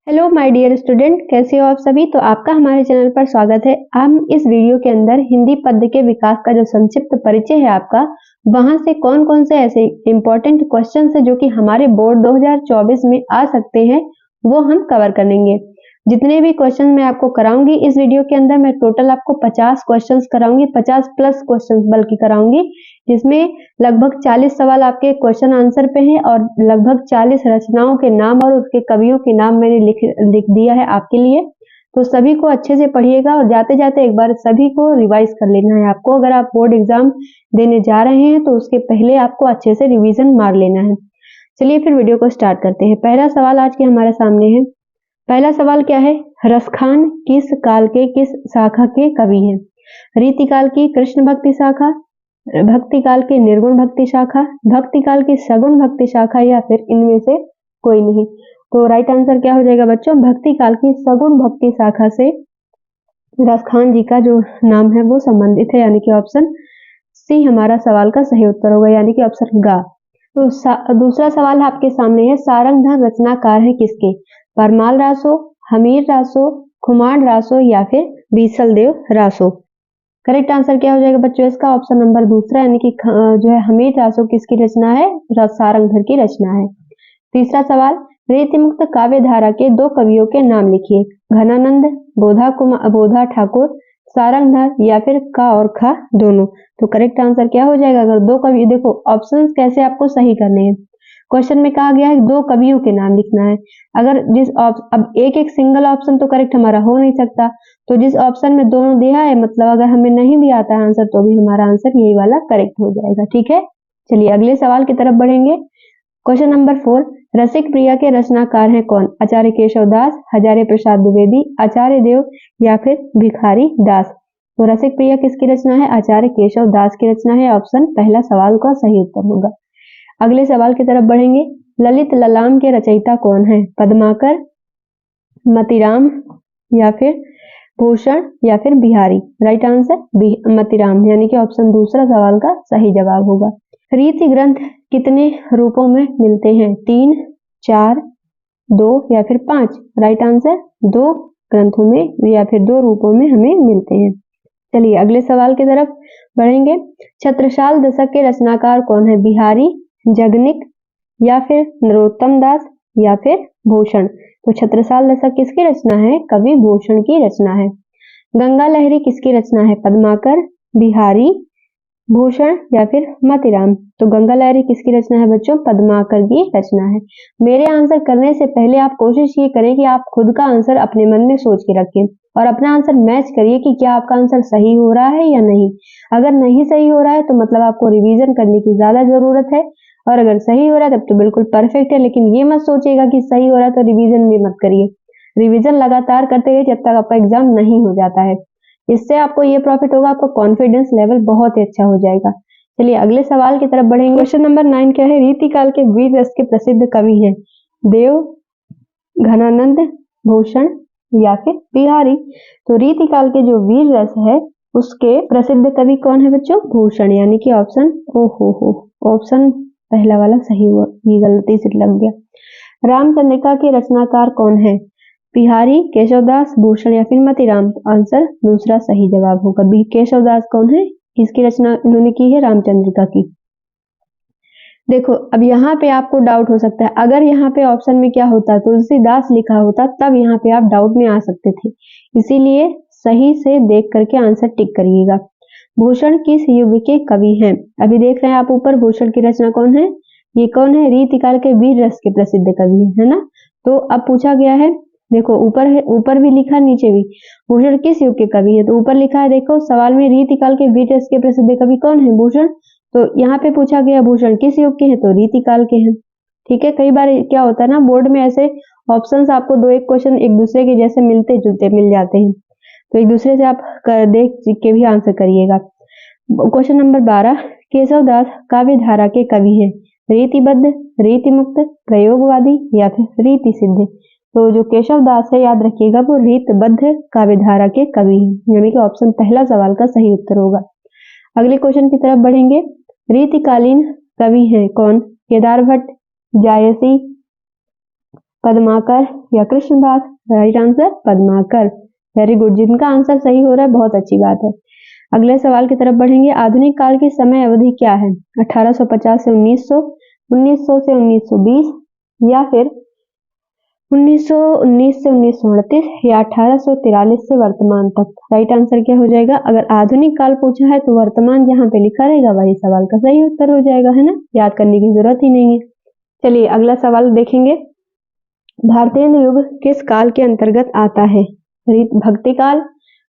Hello my dear student, कैसे हो आप सभी। तो आपका हमारे चैनल पर स्वागत है। हम इस वीडियो के अंदर हिंदी पद्य के विकास का जो संक्षिप्त परिचय है आपका, वहां से कौन कौन से ऐसे इंपॉर्टेंट क्वेश्चन है जो कि हमारे बोर्ड 2024 में आ सकते हैं वो हम कवर करेंगे। जितने भी क्वेश्चन मैं आपको कराऊंगी इस वीडियो के अंदर, मैं टोटल आपको 50 क्वेश्चंस कराऊंगी, 50 प्लस क्वेश्चंस बल्कि कराऊंगी, जिसमें लगभग 40 सवाल आपके क्वेश्चन आंसर पे हैं और लगभग 40 रचनाओं के नाम और उसके कवियों के नाम मैंने लिख दिया है आपके लिए। तो सभी को अच्छे से पढ़िएगा और जाते जाते एक बार सभी को रिवाइज कर लेना है आपको। अगर आप बोर्ड एग्जाम देने जा रहे हैं तो उसके पहले आपको अच्छे से रिवीजन मार लेना है। चलिए फिर वीडियो को स्टार्ट करते हैं। पहला सवाल आज के हमारे सामने है। पहला सवाल क्या है? रसखान किस काल के किस शाखा के कवि हैं? रीतिकाल की कृष्ण भक्ति शाखा, भक्ति काल की निर्गुण भक्ति शाखा, भक्ति काल की सगुण भक्ति शाखा, या फिर इनमें से कोई नहीं। तो राइट आंसर क्या हो जाएगा बच्चों? भक्ति काल की सगुण भक्ति शाखा से रसखान जी का जो नाम है वो संबंधित है, यानी कि ऑप्शन सी हमारा सवाल का सही उत्तर होगा, यानी कि ऑप्शन गा। तो दूसरा सवाल आपके सामने है। सारंगधर रचनाकार है किसके? परमाल रासो, हमीर रासो, खुमार रासो, या फिर बीसल देव रासो। करेक्ट आंसर क्या हो जाएगा बच्चों इसका? ऑप्शन नंबर दूसरा, यानी कि जो है हमीर रासो किसकी रचना है? सारंगधर की रचना है। तीसरा सवाल, रीतिमुक्त काव्य धारा के दो कवियों के नाम लिखिए। घनानंद, बोधा ठाकुर, सारंगधर, या फिर का और खा दोनों। तो करेक्ट आंसर क्या हो जाएगा? अगर दो कवि, देखो ऑप्शंस कैसे आपको सही करने हैं। क्वेश्चन में कहा गया है दो कवियों के नाम लिखना है। अगर अब एक एक सिंगल ऑप्शन तो करेक्ट हमारा हो नहीं सकता, तो जिस ऑप्शन में दोनों दिया है, मतलब अगर हमें नहीं भी आता है आंसर तो भी हमारा आंसर यही वाला करेक्ट हो जाएगा। ठीक है, चलिए अगले सवाल की तरफ बढ़ेंगे। क्वेश्चन नंबर 4, रसिक प्रिया के रचनाकार हैं कौन? आचार्य केशव दास, हजारी प्रसाद द्विवेदी, आचार्य देव, या फिर भिखारी दास। तो रसिक प्रिया किसकी रचना है? आचार्य केशव दास की रचना है। ऑप्शन पहला सवाल का सही उत्तर होगा। अगले सवाल की तरफ बढ़ेंगे। ललित ललाम के रचयिता कौन है? पद्माकर, मतीराम, या फिर भूषण, या फिर बिहारी। राइट आंसर मतीराम, यानी कि ऑप्शन दूसरा सवाल का सही जवाब होगा। रीति ग्रंथ कितने रूपों में मिलते हैं? 3, 4, 2, या फिर 5। राइट आंसर 2 ग्रंथों में या फिर 2 रूपों में हमें मिलते हैं। चलिए अगले सवाल की तरफ बढ़ेंगे। छत्रसाल दशक के रचनाकार कौन है? बिहारी, जगनिक, या फिर नरोत्तम दास, या फिर भूषण। तो छत्रसाल दशक किसकी रचना है? कवि भूषण की रचना है। गंगा लहरी किसकी रचना है? पद्माकर, बिहारी, भूषण, या फिर मतीराम। तो गंगा लहरी किसकी रचना है बच्चों? पद्माकर की रचना है। मेरे आंसर करने से पहले आप कोशिश ये करें कि आप खुद का आंसर अपने मन में सोच के रखें और अपना आंसर मैच करिए कि क्या आपका आंसर सही हो रहा है या नहीं। अगर नहीं सही हो रहा है तो मतलब आपको रिवीजन करने की ज्यादा जरूरत है, और अगर सही हो रहा है तब तो बिल्कुल परफेक्ट है। लेकिन ये मत सोचिएगा कि सही हो रहा है तो रिवीजन भी मत करिए। रिवीजन लगातार करते रहिए जब तक आपका एग्जाम नहीं हो जाता है। इससे आपको ये प्रॉफिट होगा, आपका कॉन्फिडेंस लेवल बहुत ही अच्छा हो जाएगा। चलिए अगले सवाल की तरफ बढ़ेंगे। क्वेश्चन नंबर 9 क्या है? रीतिकाल के वीर रस के प्रसिद्ध कवि हैं देव, घनानंद, भूषण, या फिर बिहारी। तो रीतिकाल के जो वीर रस है उसके प्रसिद्ध कवि कौन है बच्चों? भूषण, यानी कि ऑप्शन ऑप्शन पहला वाला सही हुआ, ये गलती से लग गया। रामचंद्रिका के रचनाकार कौन है? बिहारी, केशवदास, भूषण, या फिर मतीराम। आंसर दूसरा सही जवाब होगा। बी केशवदास कौन है? किसकी रचना इन्होंने की है? रामचंद्रिका की। देखो अब यहाँ पे आपको डाउट हो सकता है, अगर यहाँ पे ऑप्शन में क्या होता, तुलसीदास लिखा होता तब यहाँ पे आप डाउट में आ सकते थे। इसीलिए सही से देख करके आंसर टिक करिएगा। भूषण किस युग के कवि हैं? अभी देख रहे हैं आप ऊपर, भूषण की रचना कौन है? ये कौन है? रीतिकाल के वीर रस के प्रसिद्ध कवि है ना। तो अब पूछा गया है, देखो ऊपर है, ऊपर भी लिखा नीचे भी, भूषण किस युग के कवि है? तो ऊपर लिखा है, देखो सवाल में रीतिकाल के वीर रस के प्रसिद्ध कवि कौन है? भूषण। तो यहाँ पे पूछा गया भूषण किस युग के हैं? तो रीतिकाल के हैं। ठीक है, कई बार क्या होता है ना, बोर्ड में ऐसे ऑप्शंस आपको दो एक क्वेश्चन एक दूसरे के जैसे मिलते जुलते मिल जाते हैं, तो एक दूसरे से आप देख के भी आंसर करिएगा। क्वेश्चन नंबर 12, केशवदास काव्य धारा के कवि हैं रीतिबद्ध, रीतिमुक्त, प्रयोगवादी, या फिर रीति सिद्ध। तो जो केशवदास है याद रखिएगा वो रीतबद्ध काव्य धारा के कवि हैं, यानी कि ऑप्शन पहला सवाल का सही उत्तर होगा। अगले क्वेश्चन की तरफ बढ़ेंगे। रीतिकालीन कवि हैं कौन? केदार भट्ट, जायसी, पद्माकर या Krishnadas? Right answer Padmakar. Very good, जिनका आंसर सही हो रहा है बहुत अच्छी बात है। अगले सवाल की तरफ बढ़ेंगे। आधुनिक काल की समय अवधि क्या है? 1850 से 1900, 1900 से 1920 या फिर 1919 से 1938 या 1843 से वर्तमान तक? राइट आंसर क्या हो जाएगा? अगर आधुनिक काल पूछा है तो वर्तमान जहाँ पे लिखा रहेगा वही सवाल का सही उत्तर हो जाएगा, है ना? याद करने की जरूरत ही नहीं है। चलिए अगला सवाल देखेंगे। भारतीय युग किस काल के अंतर्गत आता है? भक्ति काल,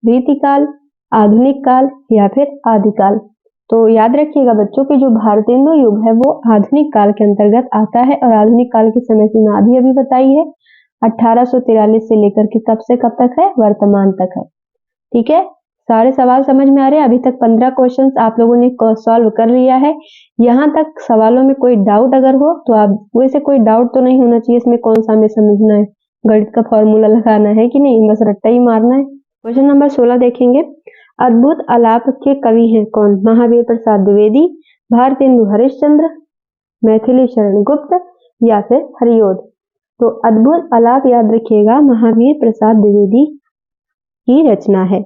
रीति काल, आधुनिक काल या फिर आदिकाल? तो याद रखिएगा बच्चों कि जो भारतीय युग है वो आधुनिक काल के अंतर्गत आता है और आधुनिक काल की समय सीमा अभी बताई है। 1843 से लेकर के कब से कब तक है? वर्तमान तक है। ठीक है, सारे सवाल समझ में आ रहे हैं? अभी तक 15 क्वेश्चंस आप लोगों ने सॉल्व कर लिया है। यहाँ तक सवालों में कोई डाउट अगर हो तो आप, वैसे कोई डाउट तो नहीं होना चाहिए इसमें, कौन सा हमें समझना है, गणित का फॉर्मूला लगाना है कि नहीं, बस रट्टा ही मारना है। क्वेश्चन नंबर 16 देखेंगे। अद्भुत आलाप के कवि हैं कौन? महावीर प्रसाद द्विवेदी, भारतेंदु हरिश्चंद्र, मैथिली शरण गुप्त या फिर हरिओद? तो अद्भुत आलाप याद रखिएगा महावीर प्रसाद द्विवेदी की रचना है,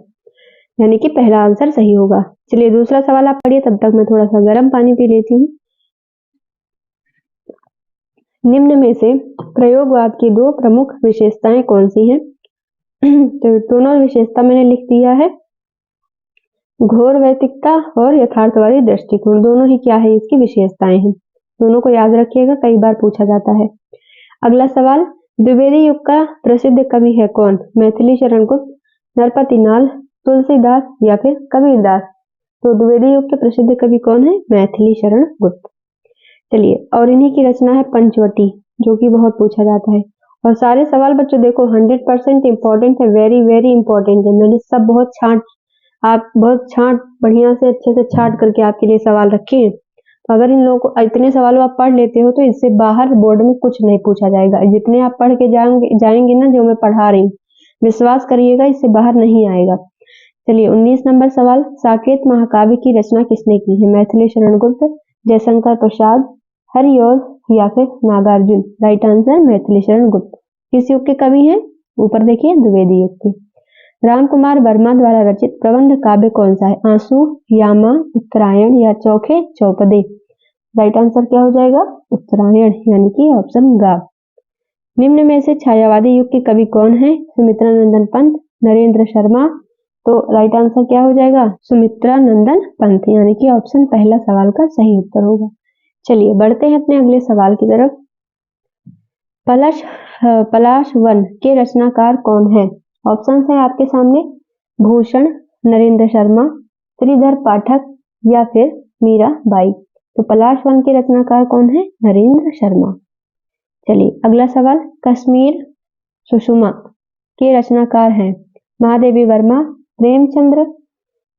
यानी कि पहला आंसर सही होगा। चलिए दूसरा सवाल आप पढ़िए, तब तक मैं थोड़ा सा गर्म पानी पी लेती हूँ। निम्न में से प्रयोगवाद की दो प्रमुख विशेषताएं कौन सी हैं? तो दोनों विशेषता मैंने लिख दिया है। घोर वैतिकता और यथार्थवादी दृष्टिकोण, दोनों ही क्या है? इसकी विशेषताएं हैं। दोनों को याद रखिएगा, कई बार पूछा जाता है। अगला सवाल, द्विवेदी युग का प्रसिद्ध कवि है कौन? मैथिली शरण गुप्त, नरपति नाल, तुलसीदास या फिर कबीरदास? तो द्विवेदी युग के प्रसिद्ध कवि कौन है? मैथिली शरण गुप्त। चलिए, और इन्हीं की रचना है पंचवटी, जो कि बहुत पूछा जाता है। और सारे सवाल बच्चों देखो 100% इंपॉर्टेंट है, वेरी वेरी इंपॉर्टेंट है। मैंने सब बहुत बढ़िया से अच्छे से छांट करके आपके लिए सवाल रखे हैं। तो अगर इन लोगों को इतने सवालों आप पढ़ लेते हो तो इससे बाहर बोर्ड में कुछ नहीं पूछा जाएगा। जितने आप पढ़ के जाएंगे ना, जो मैं पढ़ा रही हूँ, विश्वास करिएगा इससे बाहर नहीं आएगा। चलिए 19 नंबर सवाल, साकेत महाकाव्य की रचना किसने की है? मैथिली शरण गुप्त, जयशंकर प्रसाद, हरिओद या फिर नागार्जुन? Right answer Maithili Sharan Gupt. किस युग के कवि हैं? ऊपर देखिए, द्विवेदी युग के। रामकुमार वर्मा द्वारा रचित प्रबंध काव्य कौन सा है? आंसू, यामा, उत्तरायण या चौखे चौपदे? राइट आंसर क्या हो जाएगा? उत्तरायण, यानी कि ऑप्शन ग। निम्न में से छायावादी युग के कवि कौन है? सुमित्रा नंदन पंत, नरेंद्र शर्मा? तो राइट आंसर क्या हो जाएगा? सुमित्रा नंदन पंत, यानी कि ऑप्शन पहला सवाल का सही उत्तर होगा। चलिए बढ़ते हैं अपने अगले सवाल की तरफ। पलाश वन के रचनाकार कौन है? ऑप्शन है आपके सामने, भूषण, नरेंद्र शर्मा, श्रीधर पाठक या फिर मीराबाई? तो पलाश वन के रचनाकार कौन है? नरेंद्र शर्मा। चलिए अगला सवाल, कश्मीर सुषमा के रचनाकार हैं महादेवी वर्मा, प्रेमचंद्र,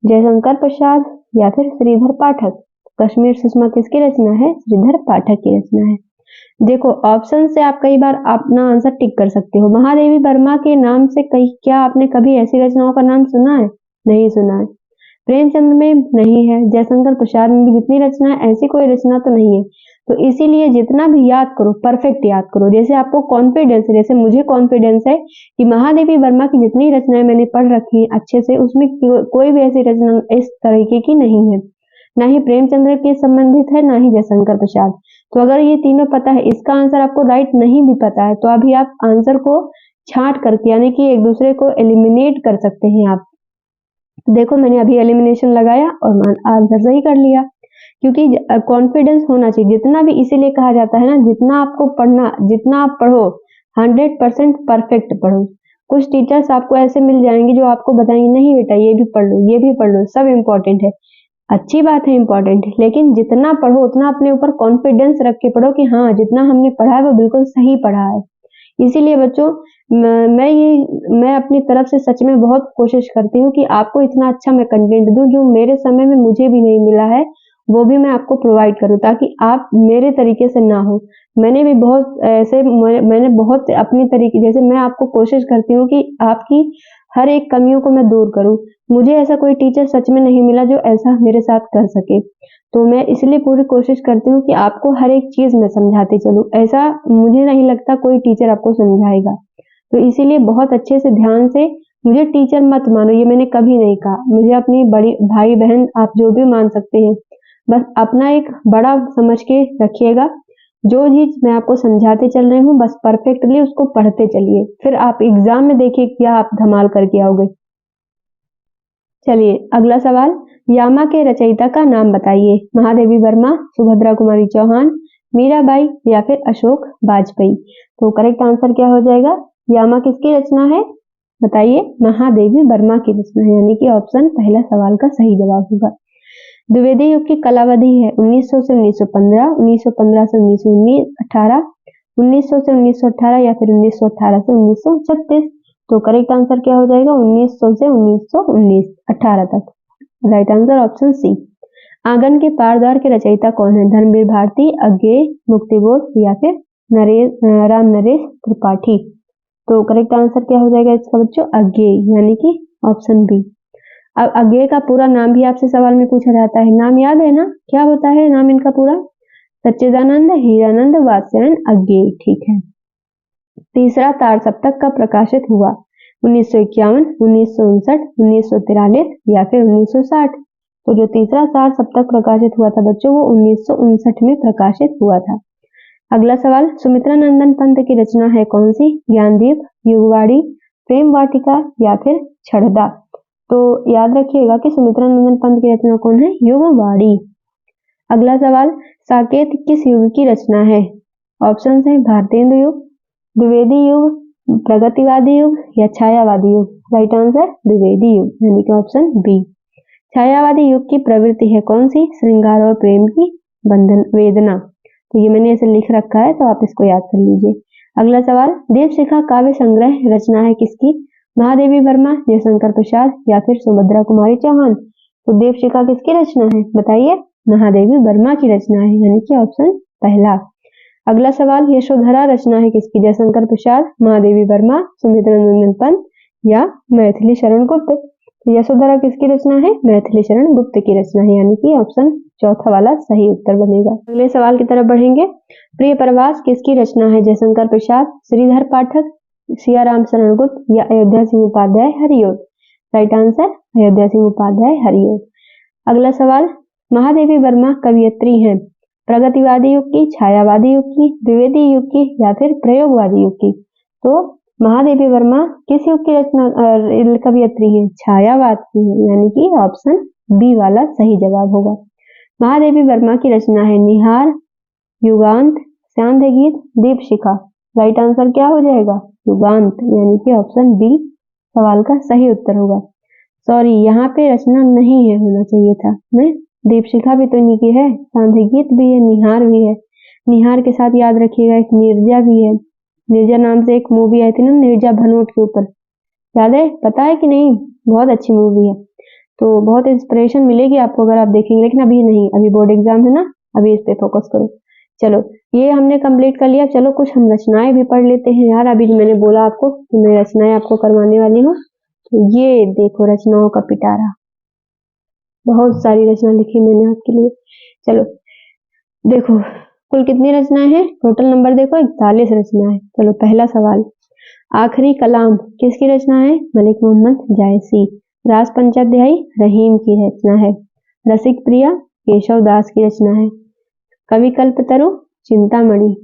जयशंकर प्रसाद या फिर श्रीधर पाठक? कश्मीर सुषमा किसकी रचना है? श्रीधर पाठक की रचना है। देखो ऑप्शन से आप कई बार अपना आंसर टिक कर सकते हो। महादेवी वर्मा के नाम से क्या आपने कभी ऐसी रचनाओं का नाम सुना है? नहीं सुना है। प्रेमचंद में नहीं है, जयशंकर प्रसाद में भी जितनी रचना है ऐसी कोई रचना तो नहीं है। तो इसीलिए जितना भी याद करो परफेक्ट याद करो, जैसे आपको कॉन्फिडेंस है, जैसे मुझे कॉन्फिडेंस है कि महादेवी वर्मा की जितनी रचनाएं मैंने पढ़ रखी है अच्छे से, उसमें कोई भी ऐसी रचना इस तरीके की नहीं है, ना ही प्रेमचंद्र के संबंधित है, ना ही जयशंकर प्रसाद। तो अगर ये तीनों पता है, इसका आंसर आपको राइट नहीं भी पता है, तो अभी आप आंसर को छांट करके यानी कि एक दूसरे को एलिमिनेट कर सकते हैं आप। देखो मैंने अभी एलिमिनेशन लगाया और आंसर सही कर लिया, क्योंकि कॉन्फिडेंस होना चाहिए। जितना भी इसीलिए कहा जाता है ना, जितना आपको पढ़ना, जितना आप पढ़ो 100% परफेक्ट पढ़ो। कुछ टीचर्स आपको ऐसे मिल जाएंगे जो आपको बताएंगे नहीं बेटा ये भी पढ़ लो, ये भी पढ़ लो, सब इम्पोर्टेंट है। अच्छी बात है इम्पोर्टेंट, लेकिन जितना पढ़ो उतना अपने ऊपर कॉन्फिडेंस रख के पढ़ो कि हाँ जितना हमने पढ़ा है वो बिल्कुल सही पढ़ा है। इसीलिए बच्चों मैं अपनी तरफ से सच में बहुत कोशिश करती हूँ कि आपको इतना अच्छा मैं कंटेंट दूं जो मेरे समय में मुझे भी नहीं मिला है, वो भी मैं आपको प्रोवाइड करूं ताकि आप मेरे तरीके से ना हो। मैंने भी बहुत ऐसे मैंने बहुत अपनी तरीके, जैसे मैं आपको कोशिश करती हूँ कि आपकी हर एक कमियों को मैं दूर करूं। मुझे ऐसा कोई टीचर सच में नहीं मिला जो ऐसा मेरे साथ कर सके। तो मैं इसलिए पूरी कोशिश करती हूँ कि आपको हर एक चीज मैं समझाती चलूं। ऐसा मुझे नहीं लगता कोई टीचर आपको समझाएगा। तो इसीलिए बहुत अच्छे से ध्यान से, मुझे टीचर मत मानो, ये मैंने कभी नहीं कहा। मुझे अपनी बड़ी भाई बहन आप जो भी मान सकते हैं, बस अपना एक बड़ा समझ के रखिएगा। जो चीज मैं आपको समझाते चल रही हूँ बस परफेक्टली उसको पढ़ते चलिए, फिर आप एग्जाम में देखिए क्या आप धमाल करके आओगे। चलिए अगला सवाल, यामा के रचयिता का नाम बताइए। महादेवी वर्मा, सुभद्रा कुमारी चौहान, मीराबाई या फिर अशोक वाजपेयी। तो करेक्ट आंसर क्या हो जाएगा? यामा किसकी रचना है? बताइए। महादेवी वर्मा की रचना है, यानी कि ऑप्शन पहला सवाल का सही जवाब होगा। द्विवेदी युग की कालावधि है 1900 से 1915, 1915 से 1919, 18, 1900 से 1918 या फिर 1918 से 1936। तो करेक्ट आंसर क्या हो जाएगा? 1900 से 1919, 18 तक। Right answer option C. आंगन के पारद्वार के रचयिता कौन है? धर्मवीर भारती, अज्ञेय, मुक्तिबोध या फिर राम नरेश त्रिपाठी। तो करेक्ट आंसर क्या हो जाएगा इसका बच्चों? अज्ञेय, यानी कि ऑप्शन बी। अब अज्ञेय का पूरा नाम भी आपसे सवाल में पूछा जाता है, नाम याद है ना? क्या होता है नाम इनका पूरा? सच्चिदानंद हीरानंद वात्स्यायन अज्ञेय। ठीक है। तीसरा तार सप्तक का प्रकाशित हुआ 1951, 1959, 1943 या फिर 1960। तो जो तीसरा तार सप्तक प्रकाशित हुआ था बच्चों वो 1959 में प्रकाशित हुआ था। अगला सवाल, सुमित्रा नंदन पंत की रचना है कौन सी? ज्ञानदीप, युगवाणी, प्रेम वाटिका या फिर छड़दा। तो याद रखिएगा कि सुमित्रा नंदन पंत की रचना कौन है? युगवाणी। अगला सवाल, साकेत किस युग की रचना है? ऑप्शन है भारतेंदु युग, द्विवेदी युग, प्रगतिवादी युग या छायावादी युग। राइट आंसर द्विवेदी युग, यानी कि ऑप्शन बी। छायावादी युग की प्रवृत्ति है कौन सी? श्रृंगार और प्रेम की बंधन वेदना। तो ये मैंने ऐसे लिख रखा है तो आप इसको याद कर लीजिए। अगला सवाल, देवशिखा काव्य संग्रह रचना है किसकी? महादेवी वर्मा, जयशंकर प्रसाद या फिर सुभद्रा कुमारी चौहान। तो देवशिखा किसकी रचना है? बताइए। महादेवी वर्मा की रचना है, यानी कि ऑप्शन पहला। अगला सवाल, यशोधरा रचना है किसकी? जयशंकर प्रसाद, महादेवी वर्मा, सुमित्रा नंदन पंत या मैथिली शरण गुप्त। तो यशोधरा किसकी रचना है? मैथिली शरण गुप्त की रचना है, यानी कि ऑप्शन चौथा वाला सही उत्तर बनेगा। अगले सवाल की तरफ बढ़ेंगे। प्रिय प्रवास किसकी रचना है? जयशंकर प्रसाद, श्रीधर पाठक, सियाराम शरण गुप्त या अयोध्या सिंह उपाध्याय हरिओद। Right answer Ayodhya Singh Upadhyay Hariaudh. अगला सवाल, महादेवी वर्मा कवियत्री हैं प्रगतिवादी युग की, छायावादी युग की, द्विवेदी युग की या फिर प्रयोगवादी युग की। तो महादेवी वर्मा किस युग की रचना कवियत्री है? छायावाद की है, यानी कि ऑप्शन बी वाला सही जवाब होगा। महादेवी वर्मा की रचना है निहार, युगांत, सांध्य गीत, दीपशिखा। राइट आंसर क्या हो जाएगा? युगांत, यानी कि ऑप्शन बी सवाल का सही उत्तर होगा। सॉरी, यहाँ पे रचना नहीं है, होना चाहिए था। मैं दीपशिखा भी तो इन्हीं की है, सांध्य गीत भी है, निहार भी है। निहार के साथ याद रखिएगा एक निर्जा भी है। निर्जा नाम से एक मूवी आई थी ना, निर्जा भनोट के ऊपर, याद है? पता है कि नहीं? बहुत अच्छी मूवी है। तो बहुत इंस्पिरेशन मिलेगी आपको अगर आप देखेंगे, लेकिन अभी नहीं, अभी बोर्ड एग्जाम है ना, अभी इस पे फोकस करो। चलो ये हमने कंप्लीट कर लिया। चलो कुछ हम रचनाएं भी पढ़ लेते हैं यार। अभी जो मैंने बोला आपको कि मैं रचनाएं आपको करवाने वाली हूँ, तो ये देखो रचनाओं का पिटारा, बहुत सारी रचना लिखी मैंने आपके लिए। चलो देखो कुल कितनी रचनाएं हैं, टोटल नंबर देखो 41 रचनाएं। चलो पहला सवाल, आखिरी कलाम किसकी रचना है? मलिक मोहम्मद जायसी। रास पंचाध्यायी रहीम की रचना है। रसिक प्रिया केशव दास की रचना है। कवि कल्पतरु चिंतामणि,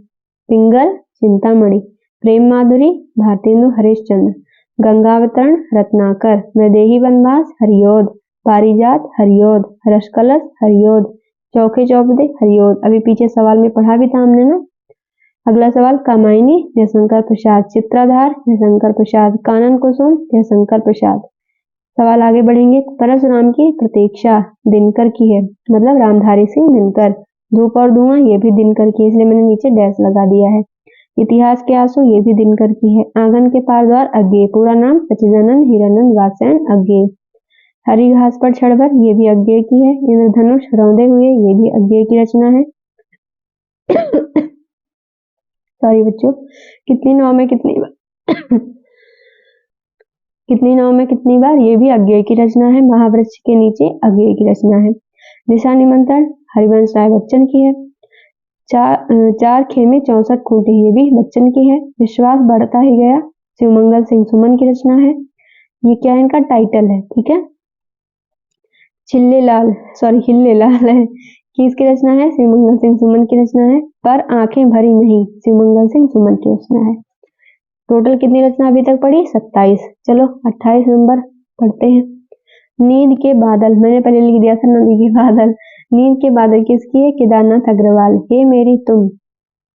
पिंगल चिंतामणि, प्रेम माधुरी भारतेंदु हरिश्चंद्र, गंगावतरण रत्नाकर, वैदेही वनवास हरिओद, पारिजात हरिओद, रसकलश हरिओद, चौके चौबदे हरिओद। अभी पीछे सवाल में पढ़ा भी था हमने ना। अगला सवाल, कामायनी जयशंकर प्रसाद, चित्राधार जयशंकर प्रसाद, कानन कुसुम जयशंकर प्रसाद। सवाल आगे बढ़ेंगे। परशुराम की प्रतीक्षा दिनकर की है, मतलब रामधारी सिंह दिनकर। धूप और धुआं ये भी दिनकर की है, इसलिए मैंने नीचे डैश लगा दिया है। इतिहास के आंसू ये भी दिनकर की है। आंगन के पारद्वार अज्ञेय, पूरा नाम सच्चिदानंद हीरानंद वात्स्यायन अज्ञेय। हरी घास पर क्षणभर ये भी अज्ञेय की है। इंद्रधनुष रौंदे हुए ये भी अज्ञेय की रचना है। सॉरी बच्चों, कितनी नौ में कितनी कितनी नाव में कितनी बार, ये भी अज्ञेय की रचना है। महावृक्ष के नीचे अज्ञेय की रचना है। दिशा निमंत्रण हरिवंश राय बच्चन की है। चार खेमे 64 खूंटे, ये भी बच्चन की है। विश्वास बढ़ता ही गया शिवमंगल सिंह सुमन की रचना है। ये क्या है, इनका टाइटल है, ठीक है। हिल्लेलाल है, किसकी रचना है, शिवमंगल सिंह सुमन की रचना है। पर आंखें भरी नहीं, शिवमंगल सिंह सुमन की रचना है। टोटल कितनी रचना अभी तक पढ़ी, 27। चलो 28 नंबर पढ़ते हैं। नींद के बादल, मैंने पहले लिख दिया था नींद के बादल। नींद के बादल किसकी है, केदारनाथ अग्रवाल। हे मेरी तुम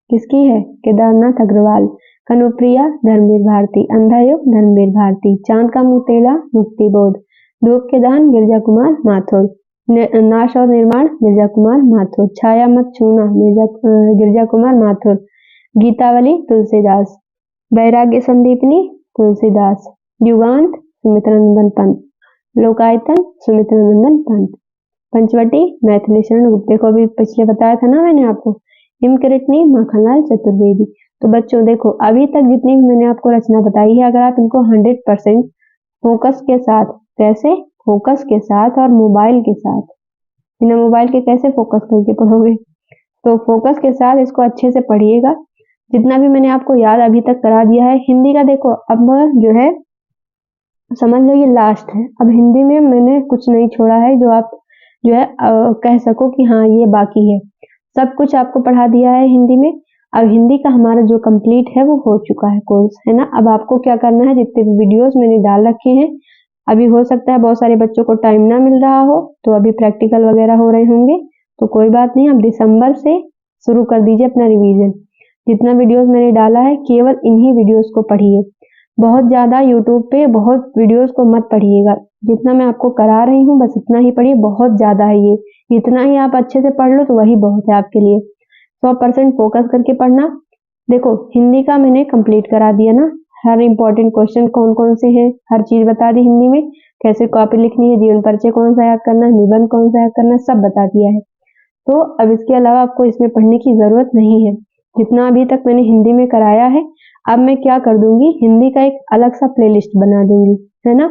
किसकी है, केदारनाथ अग्रवाल। कनुप्रिया धर्मवीर भारती। अंधा युग धर्मवीर भारती। चांद का मुंह तेला मुक्ति बोध। धूप के दान गिरजा कुमार माथुर। नाश और निर्माण गिरजा कुमार माथुर। छाया मत छूना गिरजा कुमार माथुर। गीतावली तुलसीदास। वैराग्य संदीपनी तुलसीदास। युगांत सुमित्रानंदन पंत। लोकायतन सुमित्रानंदन पंत। पंचवटी मैथिली शरण गुप्त। देखो अभी पिछले बताया था ना मैंने आपको, हिमकृतनी माखनलाल चतुर्वेदी। तो बच्चों देखो अभी तक जितनी भी मैंने आपको रचना बताई है, अगर आप इनको 100% फोकस के साथ, कैसे फोकस के साथ और मोबाइल के साथ, बिना मोबाइल के कैसे फोकस करके पढ़ोगे, तो फोकस के साथ इसको अच्छे से पढ़िएगा। जितना भी मैंने आपको याद अभी तक करा दिया है। हिंदी का देखो अब जो है समझ लो ये लास्ट है। अब हिंदी में मैंने कुछ नहीं छोड़ा है जो आप जो है कह सको कि हाँ ये बाकी है। सब कुछ आपको पढ़ा दिया है हिंदी में। अब हिंदी का हमारा जो कंप्लीट है वो हो चुका है कोर्स, है ना। अब आपको क्या करना है, जितने भी वीडियोस मैंने डाल रखे हैं, अभी हो सकता है बहुत सारे बच्चों को टाइम ना मिल रहा हो, तो अभी प्रैक्टिकल वगैरह हो रहे होंगे, तो कोई बात नहीं, अब दिसंबर से शुरू कर दीजिए अपना रिवीजन। जितना वीडियोस मैंने डाला है केवल इन्हीं वीडियोस को पढ़िए। बहुत ज्यादा यूट्यूब पे बहुत वीडियोस को मत पढ़िएगा। जितना मैं आपको करा रही हूँ बस इतना ही पढ़िए। बहुत ज्यादा है ये, इतना ही आप अच्छे से पढ़ लो तो वही बहुत है आपके लिए। 100% फोकस करके पढ़ना। देखो हिंदी का मैंने कंप्लीट करा दिया ना, हर इंपॉर्टेंट क्वेश्चन कौन कौन से हैं, हर चीज बता दी हिंदी में, कैसे कॉपी लिखनी है, जीवन परिचय कौन सा याद करना है, निबंध कौन सा याद करना है, सब बता दिया है। तो अब इसके अलावा आपको इसमें पढ़ने की जरूरत नहीं है। जितना अभी तक मैंने हिंदी में कराया है, अब मैं क्या कर दूंगी, हिंदी का एक अलग सा प्लेलिस्ट बना दूंगी, है ना।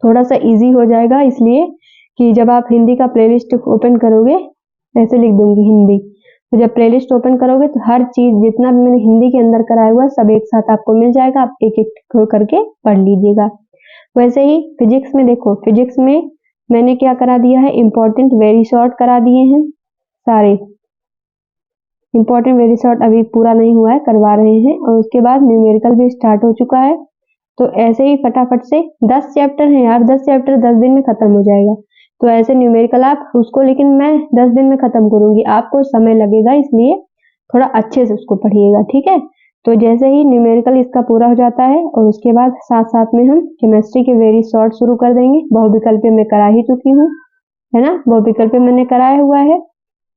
थोड़ा सा इजी हो जाएगा, इसलिए कि जब आप हिंदी का प्लेलिस्ट ओपन करोगे, ऐसे लिख दूंगी हिंदी, तो जब प्लेलिस्ट ओपन करोगे तो हर चीज जितना भी मैंने हिंदी के अंदर कराया हुआ सब एक साथ आपको मिल जाएगा। आप एक एक करके पढ़ लीजिएगा। वैसे ही फिजिक्स में देखो, फिजिक्स में मैंने क्या करा दिया है, इंपॉर्टेंट वेरी शॉर्ट करा दिए हैं सारे। इंपॉर्टेंट वेरी शॉर्ट अभी पूरा नहीं हुआ है, करवा रहे हैं। और उसके बाद न्यूमेरिकल भी स्टार्ट हो चुका है। तो ऐसे ही फटाफट से 10 चैप्टर हैं यार, 10 चैप्टर 10 दिन में खत्म हो जाएगा। तो ऐसे न्यूमेरिकल आप उसको, लेकिन मैं 10 दिन में खत्म करूंगी, आपको समय लगेगा, इसलिए थोड़ा अच्छे से उसको पढ़िएगा, ठीक है। तो जैसे ही न्यूमेरिकल इसका पूरा हो जाता है और उसके बाद साथ साथ में हम केमिस्ट्री के वेरी शॉर्ट शुरू कर देंगे। बहुविकल्पीय मैं करा ही चुकी हूँ, है ना, बहुविकल्पीय मैंने कराया हुआ है।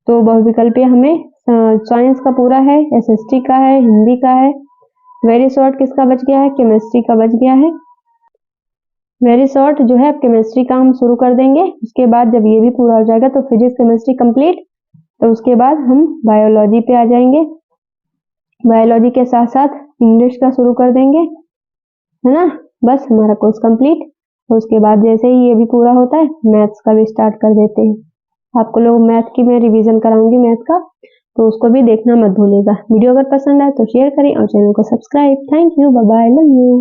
तो बहुविकल्पीय हमें साइंस का पूरा है, एसएसटी का है, हिंदी का है। वेरी शॉर्ट किसका बच गया है, केमिस्ट्री का बच गया है। वेरी शॉर्ट जो है अब केमिस्ट्री का हम शुरू कर देंगे। उसके बाद जब ये भी पूरा हो जाएगा तो फिजिक्स केमिस्ट्री कंप्लीट, तो उसके बाद हम बायोलॉजी पे आ जाएंगे। बायोलॉजी के साथ साथ इंग्लिश का शुरू कर देंगे, है ना। बस हमारा कोर्स कंप्लीट। और उसके बाद जैसे ही ये भी पूरा होता है मैथ्स का भी स्टार्ट कर देते हैं। आपको लोग मैथ की मैं रिवीजन कराऊंगी मैथ का, तो उसको भी देखना मत भूलिएगा। वीडियो अगर पसंद आए तो शेयर करें और चैनल को subscribe. Thank you, bye bye, love you.